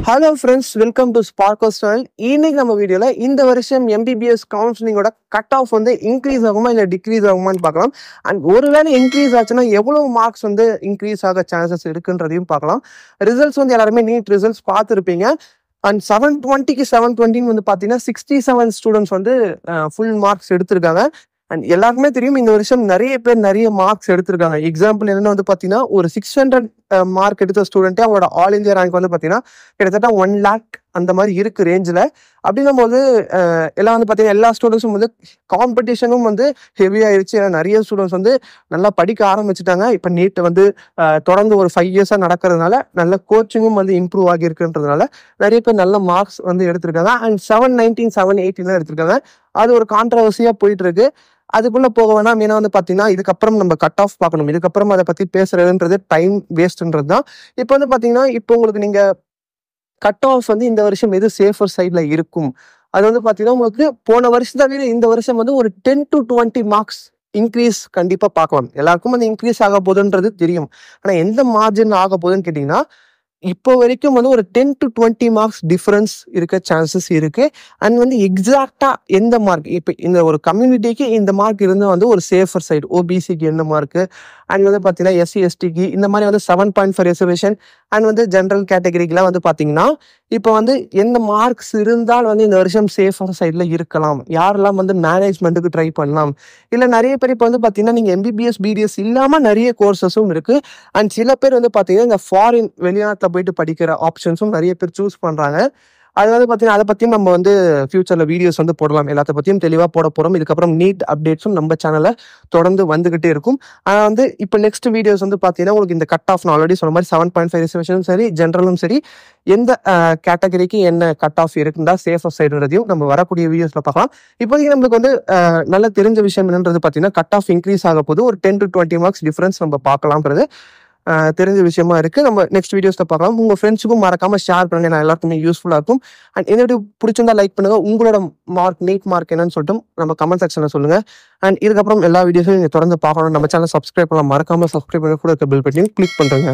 Hello friends, welcome to Sparkle Style. இன்னைக்கு நம்ம வீடியோல இந்த வருஷம் MBBS கவுன்சிலிங்கோட கட் ஆஃப் வந்து இன்க்ரீஸ் ஆகுமா இல்ல டிக்ரீஸ் ஆகுமான்னு பார்க்கலாம். அண்ட் ஒருவேளை இன்க்ரீஸ் ஆச்சுன்னா எவ்வளவு மார்க்ஸ் வந்து இன்க்ரீஸ் ஆக சான்சஸ் இருக்குன்றதையும் பார்க்கலாம். ரிசல்ட்ஸ் வந்து எல்லாருமே நீட் ரிசல்ட்ஸ் பார்த்துருப்பீங்க. அண்ட் 720க்கு 720 வந்து பார்த்தீங்கன்னா 67 ஸ்டூடெண்ட்ஸ் வந்து ஃபுல் மார்க்ஸ் எடுத்திருக்காங்க. அண்ட் எல்லாருக்குமே தெரியும் இந்த வருஷம் நிறைய பேர் நிறைய மார்க்ஸ் எடுத்திருக்காங்க. எக்ஸாம்பிள் என்னன்னு வந்து பார்த்தீங்கன்னா ஒரு 600 மார்க் எடுத்த ஸ்டூடெண்ட்டே அவங்களோட ஆல் இந்தியா ரேங்க் வந்து பார்த்தீங்கன்னா கிட்டத்தட்ட 1 lakh அந்த மாதிரி இருக்கு ரேஞ்சில். அப்படின்னும் போது எல்லாம் வந்து பார்த்தீங்கன்னா எல்லா ஸ்டூடெண்ட்ஸும் வந்து காம்படிஷனும் வந்து ஹெவியாகிடுச்சு. ஏன்னா நிறைய ஸ்டூடெண்ட்ஸ் வந்து நல்லா படிக்க ஆரம்பிச்சுட்டாங்க. இப்போ நீட் வந்து தொடர்ந்து ஒரு 5 years நடக்கிறதுனால நல்ல கோச்சிங்கும் வந்து இம்ப்ரூவ் ஆகியிருக்குன்றதுனால நிறைய பேர் நல்ல மார்க்ஸ் வந்து எடுத்திருக்காங்க. அண்ட் 719 718 எடுத்திருக்காங்க. அது ஒரு கான்ட்ரவர்சியாக போயிட்டு இருக்கு. அதுக்குள்ள போக வேணாம். ஏன்னா வந்து பார்த்தீங்கன்னா இதுக்கப்புறம் நம்ம கட் ஆஃப் பார்க்கணும். இதுக்கப்புறம் அதை பற்றி பேசுறதுன்றது டைம் வேஸ்ட்ன்றது தான். இப்போ வந்து பார்த்தீங்கன்னா இப்போ உங்களுக்கு நீங்க கட் ஆஃப் வந்து இந்த வருஷம் எது சேஃபர் சைட்ல இருக்கும், அது வந்து பார்த்தீங்கன்னா உங்களுக்கு போன வருஷத்தை விட இந்த வருஷம் வந்து ஒரு 10 to 20 மார்க்ஸ் இன்க்ரீஸ் கண்டிப்பாக பார்க்கலாம். எல்லாருக்கும் வந்து இன்க்ரீஸ் ஆக போகுதுன்றது தெரியும். ஆனால் எந்த மார்ஜின் ஆக போகுதுன்னு கேட்டிங்கன்னா இப்போ வரைக்கும் வந்து ஒரு 10 to 20 மார்க்ஸ் டிஃபரன்ஸ் இருக்க சான்சஸ் இருக்கு. அண்ட் வந்து எக்ஸாக்டா எந்த மார்க் இப்போ இந்த ஒரு கம்யூனிட்டிக்கு இந்த மார்க் இருந்தால் வந்து ஒரு சேஃபர் சைடு, ஓபிசிக்கு என்ன மார்க்கு, அண்ட் வந்து பார்த்தீங்கன்னா எஸ்சி எஸ்டிக்கு இந்த மாதிரி வந்து 7.5 ரிசர்வேஷன், அண்ட் வந்து ஜென்ரல் கேட்டகரிக்கெலாம் வந்து பார்த்தீங்கன்னா இப்போ வந்து எந்த மார்க்ஸ் இருந்தால் வந்து இந்த வருஷம் சேஃபர் சைடில் இருக்கலாம், யாரெல்லாம் வந்து மேனேஜ்மெண்ட்டுக்கு ட்ரை பண்ணலாம். இல்லை நிறைய பேர் இப்போ வந்து பார்த்தீங்கன்னா நீங்கள் எம்பிபிஎஸ் பிடிஎஸ் இல்லாமல் நிறைய கோர்சஸும் இருக்குது. அண்ட் சில பேர் வந்து பார்த்தீங்கன்னா இந்த ஃபாரின் வெளிநாட்டில் போயிட்டு படிக்கிற ஆப்ஷன்ஸும் நிறைய பேர் சூஸ் பண்ணுறாங்க. அது வந்து பார்த்தீங்கன்னா அதை பற்றியும் நம்ம வந்து ஃபியூச்சரில் வீடியோஸ் வந்து போடலாம். எல்லாத்த பற்றியும் தெளிவாக போட போகிறோம். இதுக்கப்புறம் நீட் அப்டேட்ஸும் நம்ம சேனலில் தொடர்ந்து வந்துகிட்டே இருக்கும். ஆனால் வந்து இப்போ நெக்ஸ்ட் வீடியோஸ் வந்து பார்த்தீங்கன்னா உங்களுக்கு இந்த கட் ஆஃப் நான் ஆல்ரெடி சொன்ன மாதிரி 7.5 ரிசர்வேஷனும் சரி, ஜென்ரலும் சரி, எந்த கேட்டகரிக்கு என்ன கட் ஆஃப் இருக்குன்னா சேஃபர் சைடுன்றதையும் நம்ம வரக்கூடிய வீடியோஸில் பார்க்கலாம். இப்போதைக்கு நம்மளுக்கு வந்து நல்ல தெரிஞ்ச விஷயம் என்னன்றது பார்த்தீங்கன்னா கட் ஆஃப் இன்க்ரீஸ் ஆக போது ஒரு 10 to 20 மார்க்ஸ் டிஃபரன்ஸ் நம்ம பார்க்கலாம்ன்றது தெரிஞ்ச விஷயமா இருக்கு. நம்ம நெக்ஸ்ட் வீடியோஸ்ல பார்க்கலாம். உங்க ஃப்ரெண்ட்ஸுக்கும் மறக்காம ஷேர் பண்ணுங்க. நான் எல்லாருக்குமே யூஸ்ஃபுல்லா இருக்கும். அண்ட் இந்த வீடியோ பிடிச்சிருந்தா லைக் பண்ணுங்க. உங்களோட மார்க் நீட் மார்க் என்னன்னு சொல்லிட்டு நம்ம கமெண்ட் செக்ஷன்ல சொல்லுங்க. அண்ட் இதுக்கப்புறம் எல்லா வீடியோஸும் நீங்க தொடர்ந்து பார்க்கணும். நம்ம சேனல் சப்ஸ்கிரைப் பண்ணலாம். மறக்காம சப்ஸ்கிரைப் பண்ண கூட இருக்க பெல் பட்டனையும் கிளிக் பண்றேங்க.